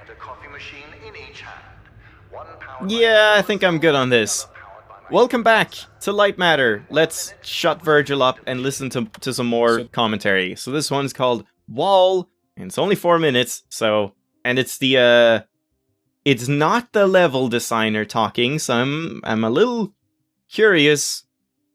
and a coffee machine in each hand. One powered Yeah, I think I'm good on this. Welcome back to Lightmatter. Let's shut Virgil up and listen to some more commentary. So this one's called Wall, and it's only 4 minutes, so... And it's the, it's not the level designer talking, so I'm a little curious.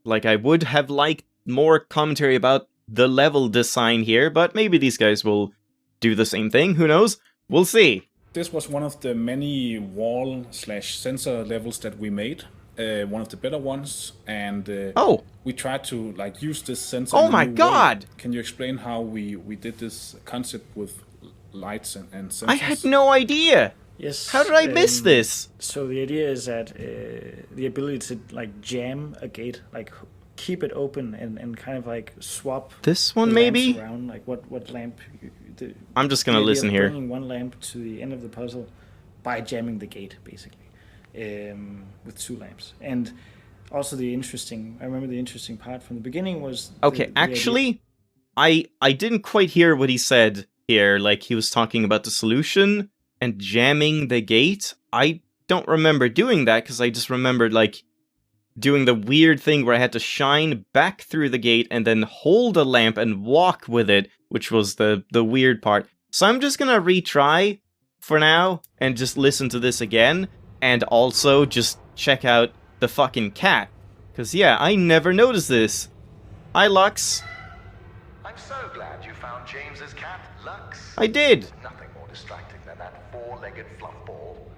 Like, I would have liked more commentary about the level design here, but maybe these guys will do the same thing, who knows? We'll see. This was one of the many wall/sensor levels that we made, one of the better ones, and we tried to use this sensor. Oh my god! Can you explain how we did this concept with lights and sensors? I had no idea. Yes. How did I miss this? So the idea is that the ability to jam a gate, keep it open and kind of swap this one maybe around, what lamp. I'm just gonna listen here. Bringing one lamp to the end of the puzzle by jamming the gate, basically, with two lamps. And also I remember the interesting part from the beginning was... Actually, I didn't quite hear what he said here. Like, he was talking about the solution and jamming the gate. I don't remember doing that, because I just remembered, doing the weird thing where I had to shine back through the gate and then hold a lamp and walk with it, which was the weird part. So I'm just gonna retry for now and just listen to this again, and also just check out the fucking cat. Because, yeah, I never noticed this. Hi, Lux. I'm so glad you found James's cat, Lux. I did. Nothing more distracting than that four-legged fluff ball.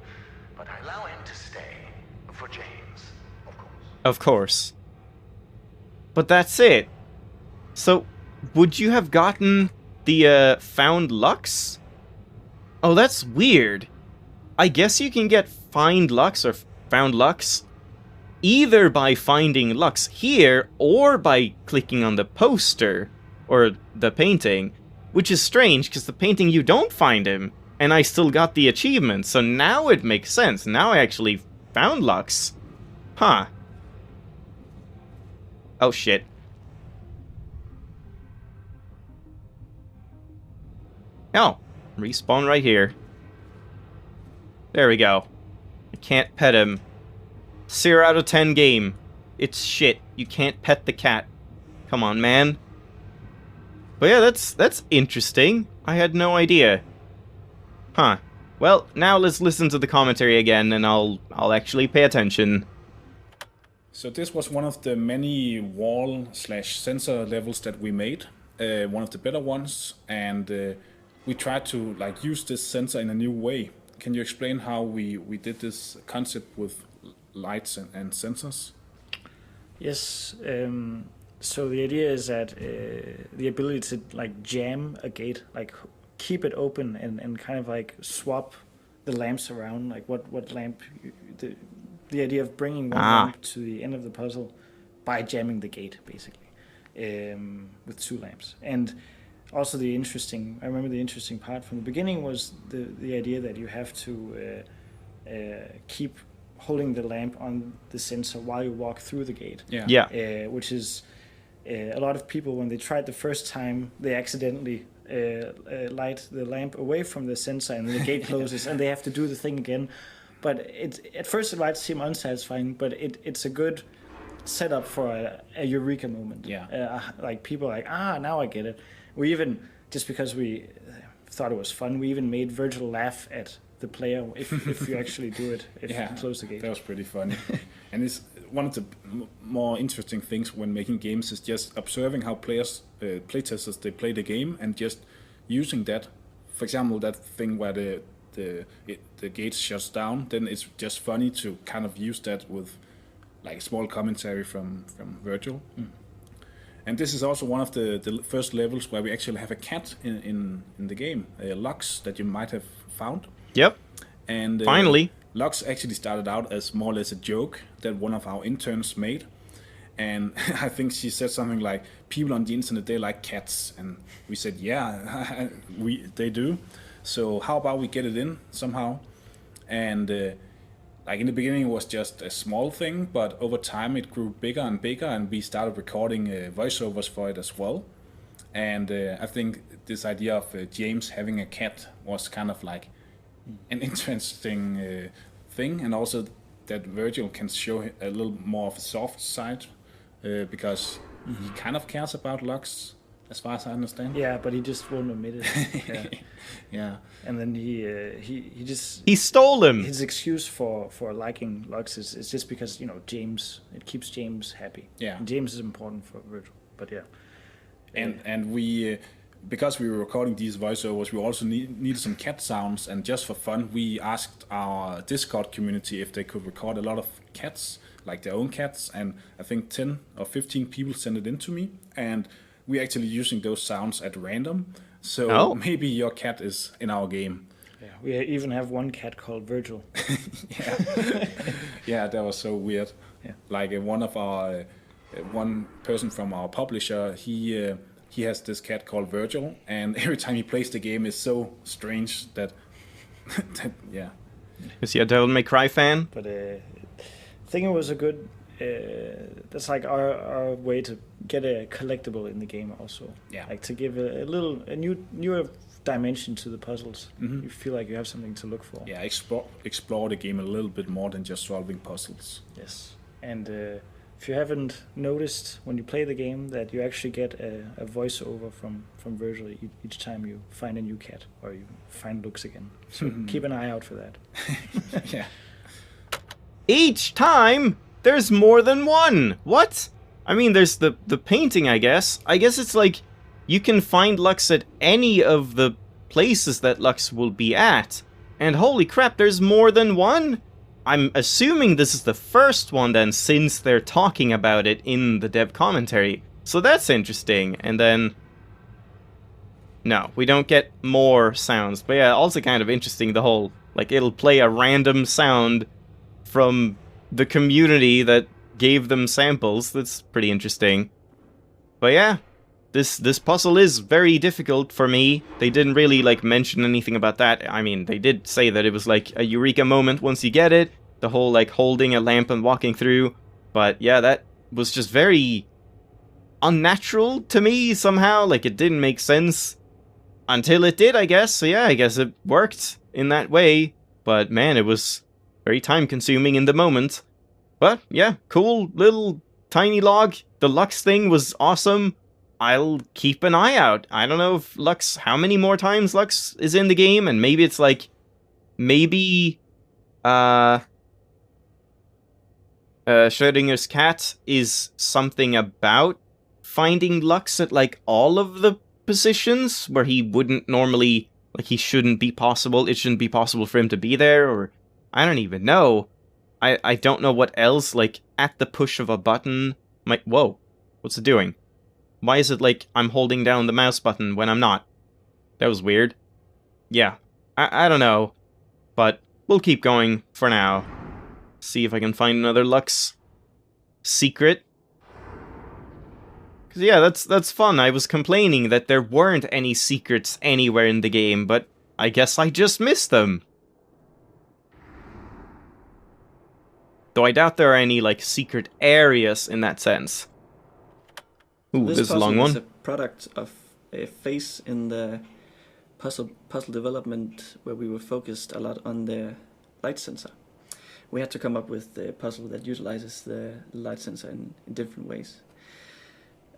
But I allow him to stay. For James, of course. Of course. But that's it. So, would you have gotten the, found Lux? Oh, that's weird. I guess you can get find Lux or found Lux either by finding Lux here or by clicking on the poster or the painting, which is strange because the painting you don't find him, and I still got the achievement, so now it makes sense. Now I actually found Lux. Huh. Oh shit. Oh, respawn right here. There we go. I can't pet him. 0 out of 10 game. It's shit. You can't pet the cat. Come on, man. But yeah, that's interesting. I had no idea. Huh. Well, now let's listen to the commentary again, and I'll actually pay attention. So this was one of the many wall/sensor levels that we made, one of the better ones, and we tried to use this sensor in a new way. Can you explain how we did this concept with lights and sensors? Yes. So the idea is that the ability to jam a gate, keep it open and kind of swap the lamps around, what lamp. The idea of bringing one lamp to the end of the puzzle by jamming the gate, basically, with two lamps. And also I remember the interesting part from the beginning was the idea that you have to keep holding the lamp on the sensor while you walk through the gate. Yeah. Which is a lot of people, when they tried the first time, they accidentally light the lamp away from the sensor and the gate closes and they have to do the thing again. But at first it might seem unsatisfying, but it's a good setup for a eureka moment. Yeah. People are now I get it. We even, just because we thought it was fun, we even made Virgil laugh at the player if you actually do it, if you close the gate. That was pretty funny. And it's one of the more interesting things when making games is just observing how players, playtesters, they play the game and just using that. For example, that thing where the gate shuts down, then it's just funny to kind of use that with small commentary from Virgil. And this is also one of the first levels where we actually have a cat in the game, a Lux that you might have found. Yep. And finally, Lux actually started out as more or less a joke that one of our interns made. And I think she said something like, people on the internet, they like cats. And we said, yeah, they do. So how about we get it in somehow? And in the beginning it was just a small thing, but over time it grew bigger and bigger, and we started recording voiceovers for it as well. And I think this idea of James having a cat was kind of an interesting thing, and also that Virgil can show a little more of a soft side because he kind of cares about Lux, as far as I understand. Yeah, but he just won't admit it. Yeah. Yeah. And then he just He stole him. his excuse for liking Lux is just because James, it keeps James happy. Yeah. And James is important for Virgil. But yeah. And we, because we were recording these voiceovers, we also needed some cat sounds. And just for fun, we asked our Discord community if they could record a lot of cats, like their own cats. And I think 10 or 15 people sent it in to me. And we're actually using those sounds at random. So maybe your cat is in our game. Yeah, we even have one cat called Virgil. Yeah, that was so weird. Yeah. Like one of our, one person from our publisher, he has this cat called Virgil, and every time he plays the game, it's so strange that, yeah. Is he a Devil May Cry fan? But I think it was a good. That's like our way to get a collectible in the game also. Yeah. Like to give a newer dimension to the puzzles. You feel like you have something to look for. Yeah, explore the game a little bit more than just solving puzzles. Yes. And if you haven't noticed when you play the game that you actually get a voiceover from Virgil each time you find a new cat or you find Lux again. So keep an eye out for that. Yeah. Each time, there's more than one. What? I mean, there's the painting, I guess. I guess it's like you can find Lux at any of the places that Lux will be at. And holy crap, there's more than one? I'm assuming this is the first one then, since they're talking about it in the dev commentary. So that's interesting. And then... no, we don't get more sounds. But yeah, also kind of interesting, the whole... like, it'll play a random sound from the community that gave them samples. That's pretty interesting. But yeah, this puzzle is very difficult for me. They didn't really like mention anything about that. I mean, they did say that it was like a eureka moment once you get it, the whole like holding a lamp and walking through. But yeah, that was just very unnatural to me somehow. Like it didn't make sense until it did, I guess. So yeah, I guess it worked in that way. But man, it was very time consuming in the moment. But yeah, cool little tiny log. The Lux thing was awesome. I'll keep an eye out. I don't know if Lux, how many more times Lux is in the game, and maybe it's like, maybe, Schrödinger's cat is something about finding Lux at like all of the positions where he wouldn't normally, like he shouldn't be possible, it shouldn't be possible for him to be there, or I don't even know. I don't know what else, like, at the push of a button might... whoa, what's it doing? Why is it like I'm holding down the mouse button when I'm not? That was weird. Yeah, I don't know. But we'll keep going for now. See if I can find another Lux secret. Because yeah, that's fun. I was complaining that there weren't any secrets anywhere in the game, but I guess I just missed them. Though I doubt there are any, like, secret areas in that sense. Ooh, this is a long one. This is a product of a phase in the puzzle development where we were focused a lot on the light sensor. We had to come up with a puzzle that utilizes the light sensor in different ways.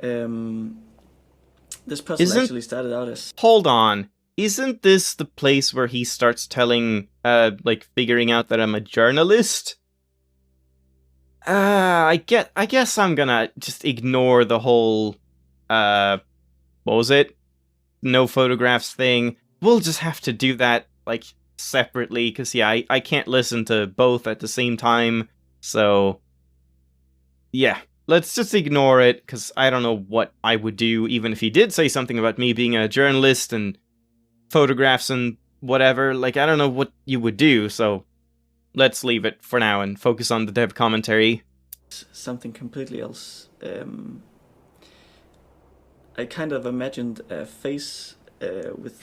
This puzzle actually started out as... hold on. Isn't this the place where he starts telling, like, figuring out that I'm a journalist? I guess I'm gonna just ignore the whole, what was it? No photographs thing. We'll just have to do that, like, separately, because, yeah, I can't listen to both at the same time, so, yeah, let's just ignore it, because I don't know what I would do, even if he did say something about me being a journalist and photographs and whatever, like, I don't know what you would do, so... let's leave it for now and focus on the dev commentary. Something completely else. I kind of imagined a face with,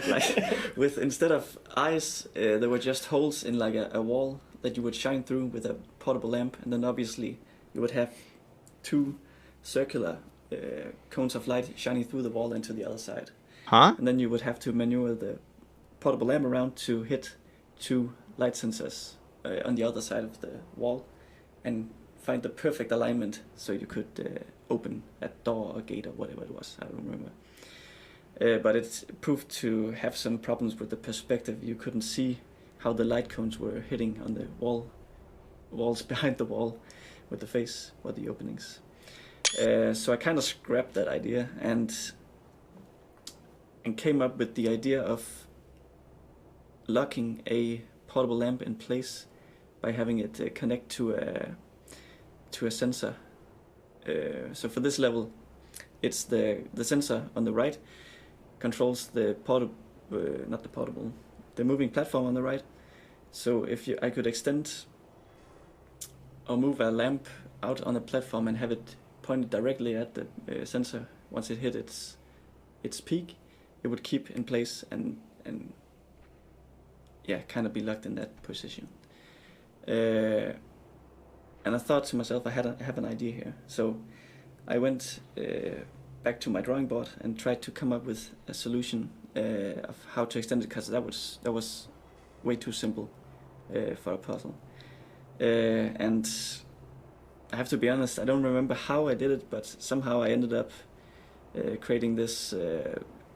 like, with instead of eyes, there were just holes in like a wall that you would shine through with a portable lamp, and then obviously you would have two circular cones of light shining through the wall and to the other side. Huh? And then you would have to maneuver the portable lamp around to hit 2 light sensors on the other side of the wall, and find the perfect alignment so you could open a door or gate or whatever it was. I don't remember. But it proved to have some problems with the perspective. You couldn't see how the light cones were hitting on the walls behind the wall with the face or the openings. So I kind of scrapped that idea and came up with the idea of locking a portable lamp in place by having it connect to a sensor. So for this level, it's the sensor on the right controls the the moving platform on the right. So if I could extend or move a lamp out on a platform and have it pointed directly at the sensor, once it hit its peak, it would keep in place and kind of be locked in that position. And I thought to myself, I have an idea here. So I went back to my drawing board and tried to come up with a solution of how to extend it, because that was way too simple for a puzzle. And I have to be honest, I don't remember how I did it, but somehow I ended up creating this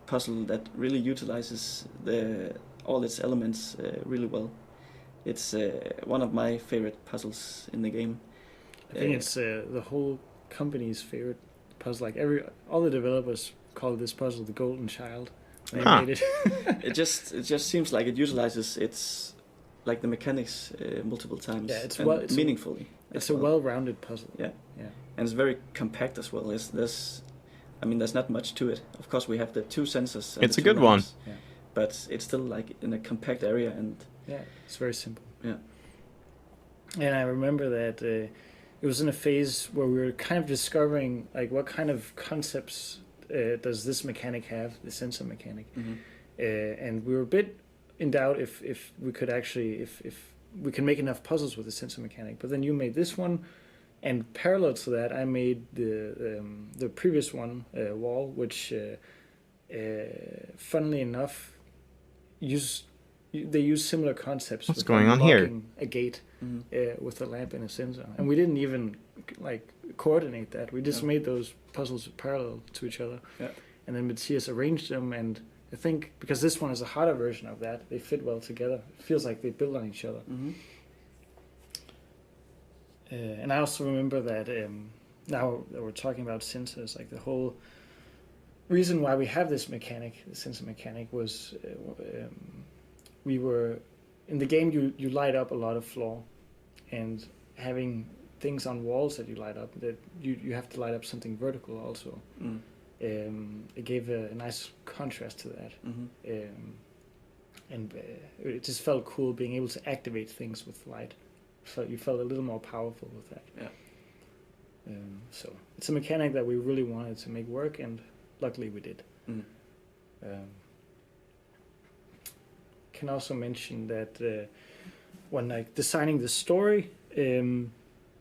puzzle that really utilizes all its elements really well. It's one of my favorite puzzles in the game. I think it's the whole company's favorite puzzle. Like all the developers call this puzzle the Golden Child. They made it. It just seems like it utilizes its like the mechanics multiple times. Yeah, it's meaningfully. It's a well-rounded puzzle. Yeah, and it's very compact as well. There's not much to it. Of course, we have the 2 sensors. It's a good one. Yeah. But it's still like in a compact area, and yeah, it's very simple. Yeah. And I remember that it was in a phase where we were kind of discovering like what kind of concepts does this mechanic have, the sensor mechanic, and we were a bit in doubt if we could actually if we can make enough puzzles with the sensor mechanic. But then you made this one, and parallel to that, I made the previous one, Wall, which funnily enough they use similar concepts. What's going on here? A gate with a lamp and a sensor, and we didn't even like coordinate that. We just made those puzzles parallel to each other, and then Matthias arranged them. And I think because this one is a harder version of that, they fit well together. It feels like they build on each other. And I also remember that now that we're talking about sensors, like the whole reason why we have this mechanic, the sensor mechanic, was we were in the game. You light up a lot of floor, and having things on walls that you light up, that you have to light up something vertical also. It gave a nice contrast to that, and it just felt cool being able to activate things with light. So you felt a little more powerful with that. Yeah. So it's a mechanic that we really wanted to make work, and luckily we did. Can also mention that when like designing the story and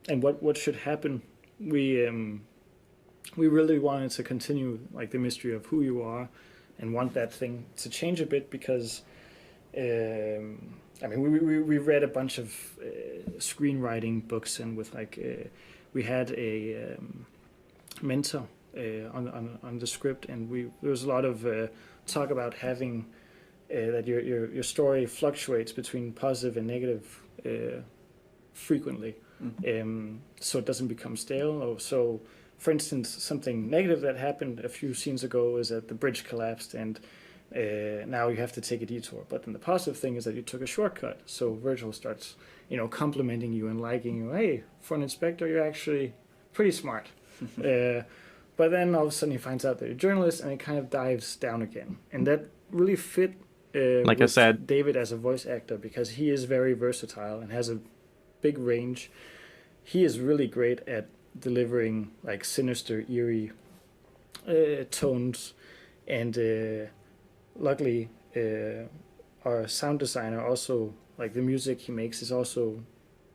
what should happen, we really wanted to continue like the mystery of who you are, and want that thing to change a bit, because we read a bunch of screenwriting books, and with like we had a mentor on the script, and there was a lot of talk about having that your story fluctuates between positive and negative frequently, so it doesn't become stale. So, for instance, something negative that happened a few scenes ago is that the bridge collapsed, and now you have to take a detour. But then the positive thing is that you took a shortcut. So Virgil starts, complimenting you and liking you. Hey, for an inspector, you're actually pretty smart. But then all of a sudden he finds out that you're a journalist, and it kind of dives down again. And that really fit like I said, David as a voice actor, because he is very versatile and has a big range. He is really great at delivering like sinister, eerie tones, and luckily our sound designer also, like the music he makes is also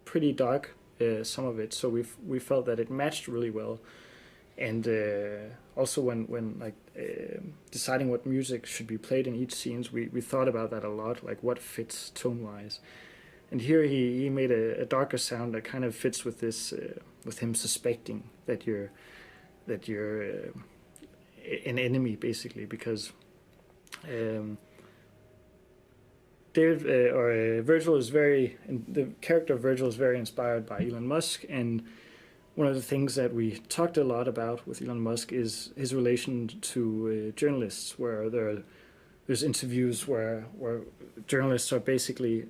pretty dark, some of it, so we felt that it matched really well. And also when like deciding what music should be played in each scenes, we thought about that a lot, like what fits tone-wise. And here he made a darker sound that kind of fits with this, with him suspecting that you're an enemy, basically, because Virgil is the character of Virgil is very inspired by Elon Musk, and one of the things that we talked a lot about with Elon Musk is his relation to journalists, where there's interviews where journalists are basically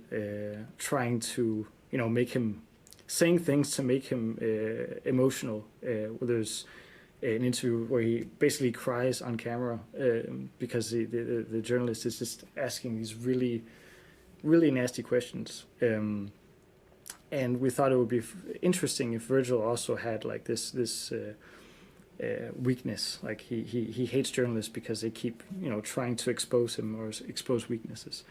trying to, make him saying things to make him emotional. There's an interview where he basically cries on camera because the journalist is just asking these really, really nasty questions. And we thought it would be interesting if Virgil also had like this weakness. Like he hates journalists because they keep trying to expose him or expose weaknesses.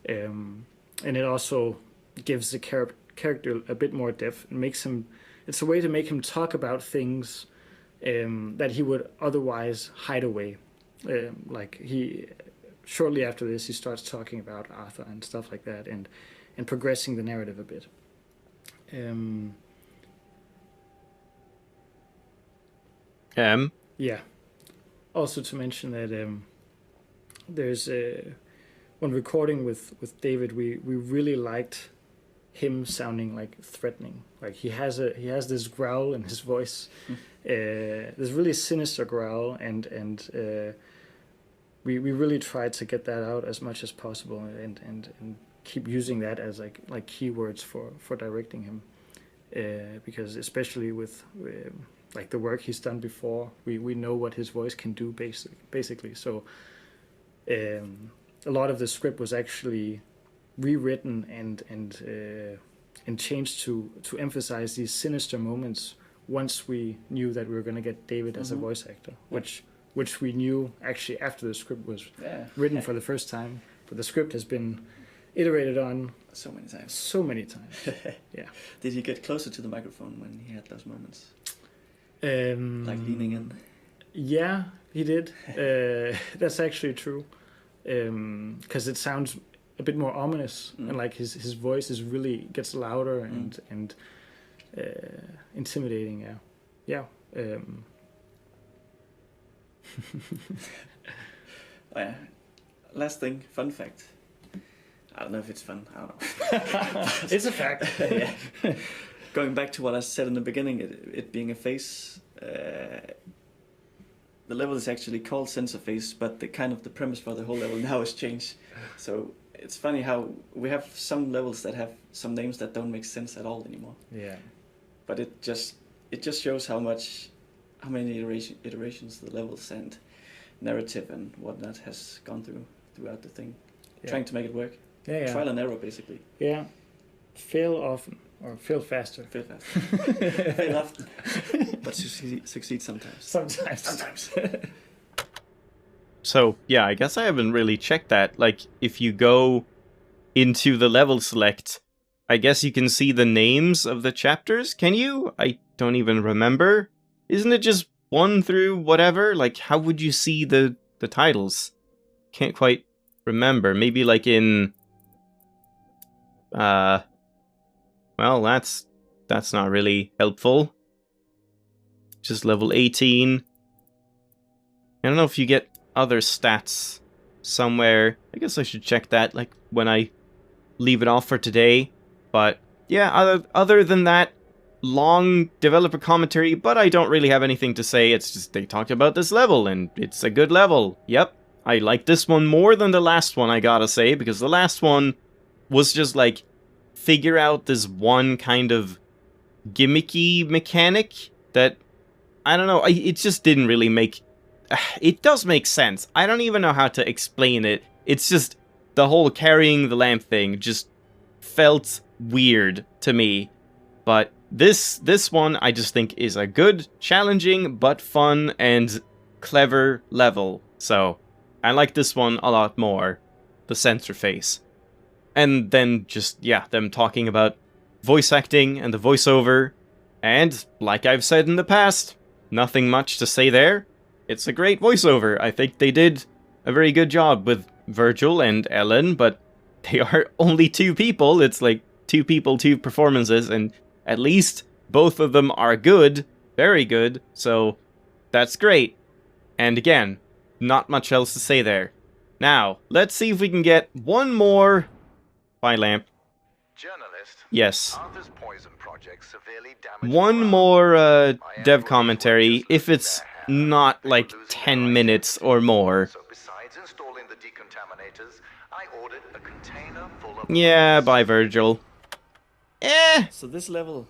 And it also gives the character a bit more depth and makes him. It's a way to make him talk about things that he would otherwise hide away. Like shortly after this, he starts talking about Arthur and stuff like that, and progressing the narrative a bit. Yeah. Also to mention that there's when recording with David, we really liked him sounding like threatening. Like he has this growl in his voice, this really sinister growl, and we really tried to get that out as much as possible, and keep using that as like keywords for directing him, because especially with like the work he's done before, we know what his voice can do basically. So a lot of the script was actually rewritten and changed to emphasize these sinister moments once we knew that we were going to get David as a voice actor, which we knew actually after the script was written for the first time, but the script has been iterated on so many times. Yeah. Did he get closer to the microphone when he had those moments? Like leaning in? Yeah, he did. That's actually true. Because it sounds a bit more ominous, and like his voice gets louder and intimidating. Yeah. Last thing, fun fact. I don't know if it's fun. I don't know. It's a fact. Yeah. Going back to what I said in the beginning, it being a face, the level is actually called Sensor Face, but the premise for the whole level now has changed. So it's funny how we have some levels that have some names that don't make sense at all anymore. Yeah. But it just shows how many iterations the levels and narrative and whatnot has gone throughout the thing, trying to make it work. Yeah. Trial and error, basically. Yeah. Fail often. Or fail faster. Fail often. But succeed sometimes. Sometimes. So, yeah, I guess I haven't really checked that. Like, if you go into the level select, I guess you can see the names of the chapters. Can you? I don't even remember. Isn't it just 1 through whatever? Like, how would you see the titles? Can't quite remember. Maybe like in... Well, that's not really helpful. Just level 18. I don't know if you get other stats somewhere. I guess I should check that, like, when I leave it off for today. But, yeah, other than that, long developer commentary, but I don't really have anything to say. It's just they talked about this level, and it's a good level. Yep, I like this one more than the last one, I gotta say, because the last one was just, like, figure out this one kind of gimmicky mechanic that, I don't know, it just didn't really make... It does make sense. I don't even know how to explain it. It's just, the whole carrying the lamp thing just felt weird to me. But this one, I just think, is a good, challenging, but fun and clever level. So, I like this one a lot more. The Sensor Face. And then just, them talking about voice acting and the voiceover. And, like I've said in the past, nothing much to say there. It's a great voiceover. I think they did a very good job with Virgil and Ellen, but they are only 2 people. It's like 2 people, 2 performances, and at least both of them are good, very good, so that's great. And again, not much else to say there. Now, let's see if we can get one more... Bye, Lamp. Journalist. Yes. Arthur's poison project severely damaged One morale. more dev commentary, if it's not like 10 minutes or more. So besides installing the decontaminators, I ordered a container full of... Yeah, bye, Virgil. So this level,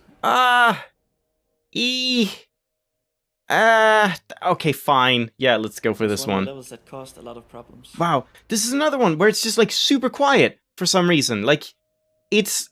Okay, fine. Yeah, let's go for is this one of one. the levels that caused a lot of problems. Wow, this is another one where it's just like super quiet for some reason. Like, it's...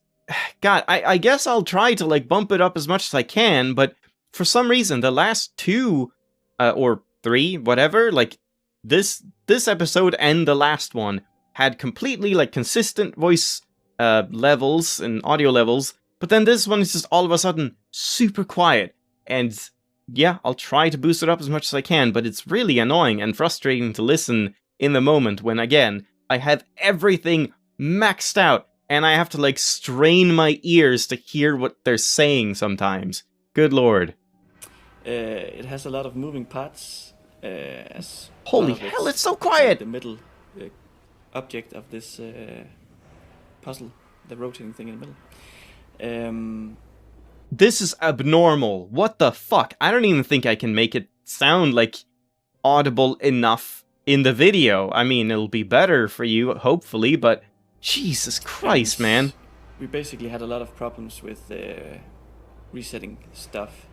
God, I guess I'll try to like bump it up as much as I can, but for some reason, the last 2, or 3, whatever, like, this episode and the last one had completely like consistent voice levels and audio levels, but then this one is just all of a sudden super quiet. And yeah, I'll try to boost it up as much as I can, but it's really annoying and frustrating to listen in the moment when, again, I have everything maxed out and I have to like strain my ears to hear what they're saying sometimes. Good lord. It has a lot of moving parts. As Holy part of hell, it's so quiet! The middle object of this puzzle, the rotating thing in the middle. This is abnormal. What the fuck? I don't even think I can make it sound like audible enough in the video. I mean, it'll be better for you, hopefully, but Jesus Christ, man. We basically had a lot of problems with resetting stuff.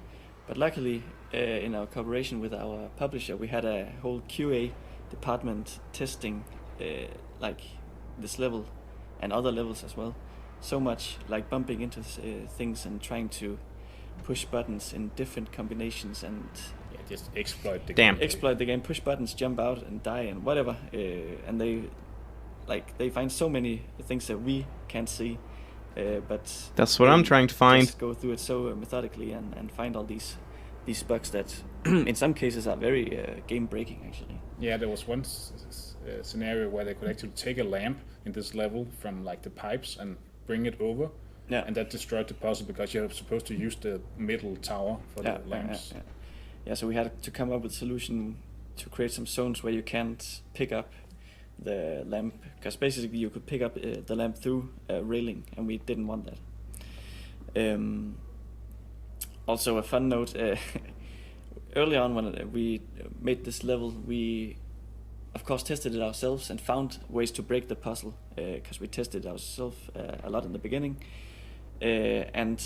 But luckily, in our cooperation with our publisher, we had a whole QA department testing like this level and other levels as well. So much like bumping into things and trying to push buttons in different combinations and just exploit the Damn. game. exploit the game, push buttons, jump out and die and whatever. And they find so many things that we can't see. But That's what I'm trying to find. Just go through it so methodically and find all these bugs that in some cases are very game breaking actually. Yeah, there was one scenario where they could actually take a lamp in this level from like the pipes and bring it over. Yeah. And that destroyed the puzzle because you're supposed to use the middle tower for the lamps. Yeah, so we had to come up with a solution to create some zones where you can't pick up the lamp, because basically you could pick up the lamp through a railing, and we didn't want that. Also, a fun note, early on when we made this level, we of course tested it ourselves and found ways to break the puzzle, because we tested it ourselves a lot in the beginning, and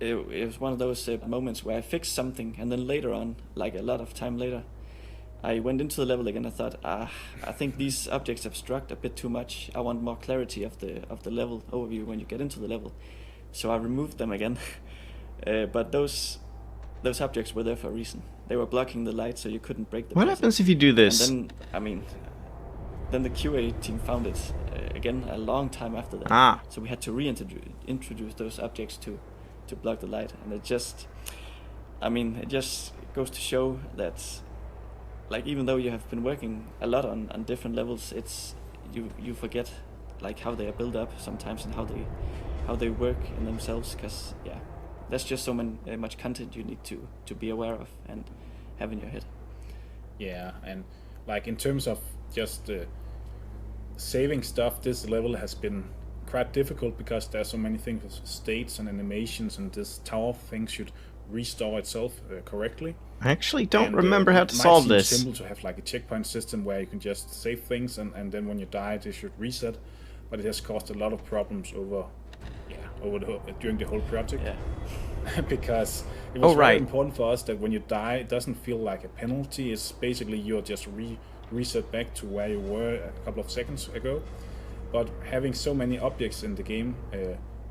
it was one of those moments where I fixed something, and then later on, like a lot of time later, I went into the level again. I thought, I think these objects obstruct a bit too much. I want more clarity of the level overview when you get into the level. So I removed them again. But those objects were there for a reason. They were blocking the light, so you couldn't break the What puzzle. happens if you do this? And then the QA team found it again a long time after that. So we had to reintroduce those objects to block the light, and it just goes to show that, like, even though you have been working a lot on different levels, it's you forget like how they are built up sometimes and how they work in themselves, because there's just so much content you need to be aware of and have in your head. Yeah, and like in terms of just saving stuff, this level has been quite difficult because there's so many things with states and animations, and this tower thing should restore itself correctly. I actually don't remember how to solve this. It's simple to have like a checkpoint system where you can just save things and then when you die they should reset, but it has caused a lot of problems during the whole project. Yeah. Because it was very important for us that when you die, it doesn't feel like a penalty. It's basically you're just reset back to where you were a couple of seconds ago. But having so many objects in the game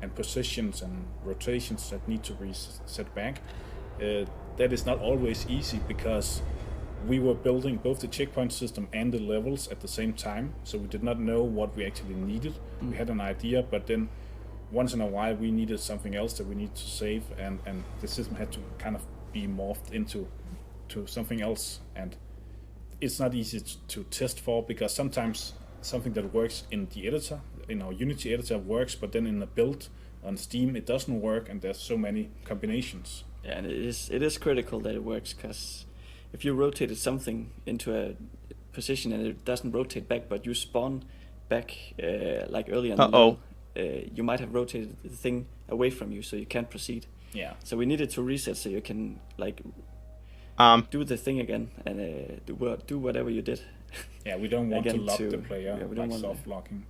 and positions and rotations that need to reset back, that is not always easy, because we were building both the checkpoint system and the levels at the same time, so we did not know what we actually needed. We had an idea, but then once in a while we needed something else that we need to save, and the system had to kind of be morphed into something else, and it's not easy to test for, because sometimes something that works in the editor, in our Unity editor, works, but then in the build on Steam it doesn't work, and there's so many combinations. Yeah, and it is critical that it works, because if you rotated something into a position and it doesn't rotate back, but you spawn back like earlier in the level, you might have rotated the thing away from you, so you can't proceed. Yeah. So we needed to reset so you can like do the thing again and do whatever you did. Yeah, we don't want to Again, lock to- the player, yeah, we don't like want soft locking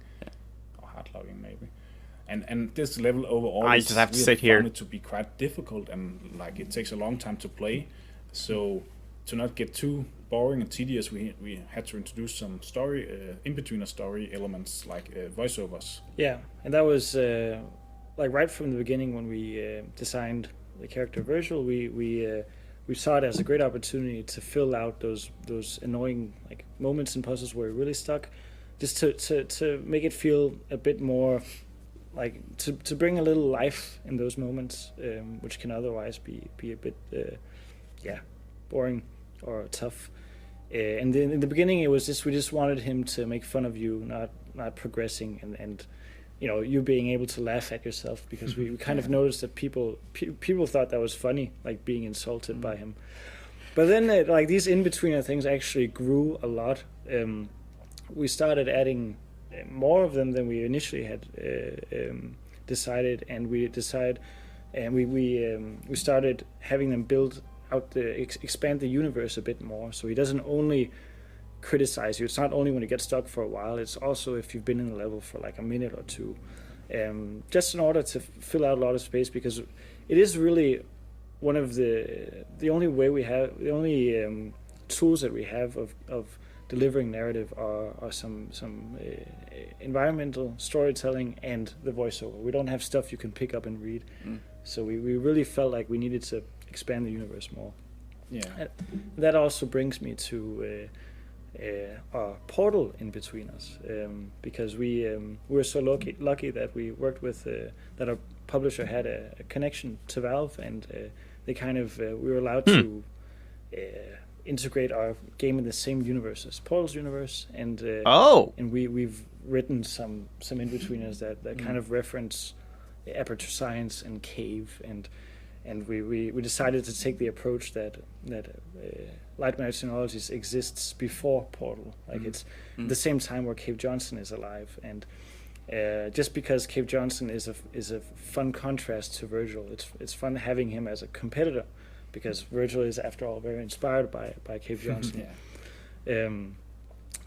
or hard locking maybe. And this level overall, I just have to we sit here. found it to be quite difficult, and like it takes a long time to play. So to not get too boring and tedious, we had to introduce some story in between story elements like voiceovers. Yeah, and that was like right from the beginning when we designed the character Virgil. We saw it as a great opportunity to fill out those annoying like moments in puzzles where we're really stuck, just to make it feel a bit more like to bring a little life in those moments, which can otherwise be a bit boring or tough. And then in the beginning, it was just we just wanted him to make fun of you, not progressing, and you know, you being able to laugh at yourself, because we kind of noticed that people thought that was funny, like being insulted by him. But then like these in-betweener things actually grew a lot. We started adding more of them than we initially had decided, and we started having them build out expand the universe a bit more, so he doesn't only criticize you. It's not only when you get stuck for a while, it's also if you've been in the level for like a minute or two, just in order to fill out a lot of space, because it is really one of the only way we have, the only tools that we have of delivering narrative are some environmental storytelling and the voiceover. We don't have stuff you can pick up and read, so we really felt like we needed to expand the universe more. Yeah. That also brings me to our portal in between us, because we were so lucky that we worked with that our publisher had a connection to Valve, and they kind of we were allowed to integrate our game in the same universe as Portal's universe, and and we've written some in-betweeners that kind of reference Aperture Science and Cave, and we decided to take the approach that Lightmatter Technologies exists before Portal, like it's the same time where Cave Johnson is alive, and just because Cave Johnson is a fun contrast to Virgil, it's fun having him as a competitor, because Virgil is after all very inspired by Cave Johnson.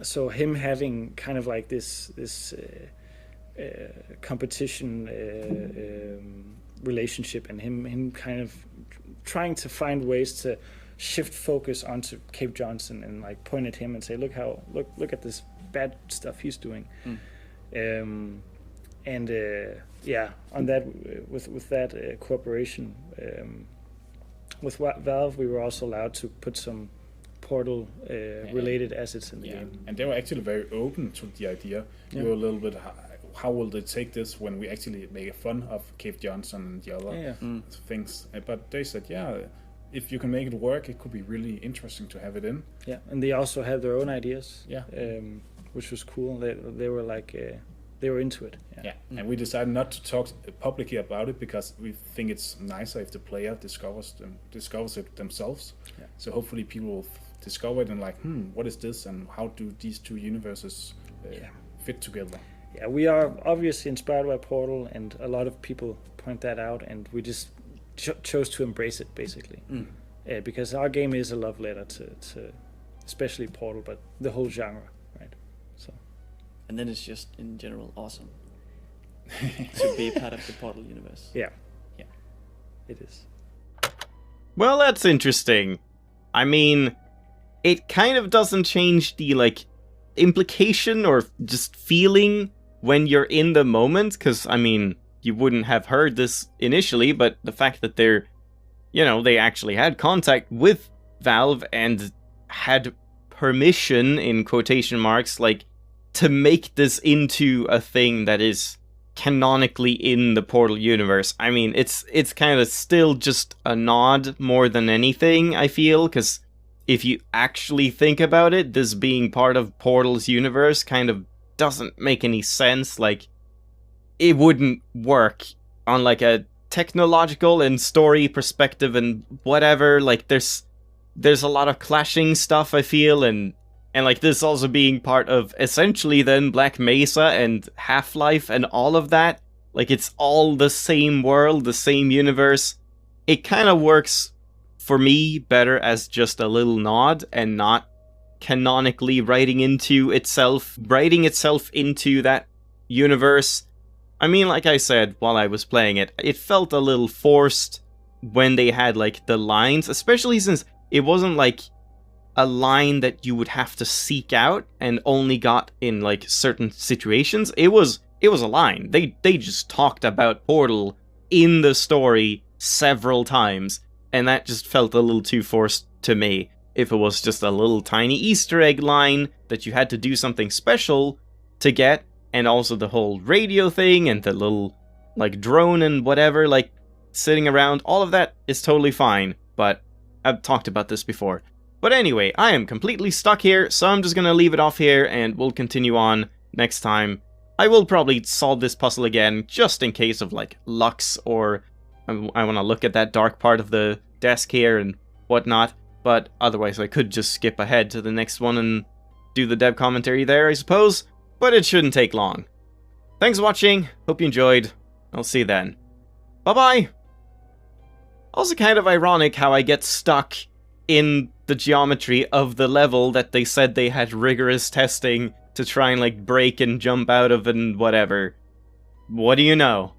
So him having kind of like this competition relationship, and him kind of trying to find ways to shift focus onto Cave Johnson and like point at him and say, look at this bad stuff he's doing. On that with that cooperation with Valve, we were also allowed to put some Portal related assets in the game. And they were actually very open to the idea. You were a little bit, how will they take this when we actually make fun of Cave Johnson and the other things? But they said, if you can make it work, it could be really interesting to have it in. Yeah, and they also had their own ideas. Which was cool. They were like they were into it. And we decided not to talk publicly about it, because we think it's nicer if the player discovers it themselves. So hopefully people will discover it and like, what is this, and how do these two universes fit together? Yeah, we are obviously inspired by Portal, and a lot of people point that out, and we just chose to embrace it, basically. Because our game is a love letter to especially Portal, but the whole genre, right? So, and then it's just in general awesome to be a part of the Portal universe. Yeah, it is. Well, that's interesting. I mean, it kind of doesn't change the like implication or just feeling when you're in the moment, because I mean, you wouldn't have heard this initially, but the fact that they actually had contact with Valve and had permission, in quotation marks, like, to make this into a thing that is canonically in the Portal universe. I mean, it's kind of still just a nod more than anything, I feel, because if you actually think about it, this being part of Portal's universe kind of doesn't make any sense. Like, it wouldn't work on like a technological and story perspective and whatever. Like, there's a lot of clashing stuff, I feel, and like this also being part of essentially then Black Mesa and Half-Life and all of that. Like, it's all the same world, the same universe. It kind of works for me better as just a little nod and not canonically writing itself into that universe. I mean, like I said while I was playing it, it felt a little forced when they had like the lines, especially since it wasn't like a line that you would have to seek out and only got in like certain situations. It was a line. They just talked about Portal in the story several times, and that just felt a little too forced to me. If it was just a little tiny Easter egg line that you had to do something special to get, and also the whole radio thing and the little like drone and whatever like sitting around, all of that is totally fine, but I've talked about this before. But anyway, I am completely stuck here, so I'm just gonna leave it off here and we'll continue on next time. I will probably solve this puzzle again, just in case of like Lux, or I want to look at that dark part of the desk here and whatnot, but otherwise I could just skip ahead to the next one and do the dev commentary there, I suppose, but it shouldn't take long. Thanks for watching, hope you enjoyed, I'll see you then. Bye-bye! Also kind of ironic how I get stuck in the geometry of the level that they said they had rigorous testing to try and like break and jump out of and whatever. What do you know?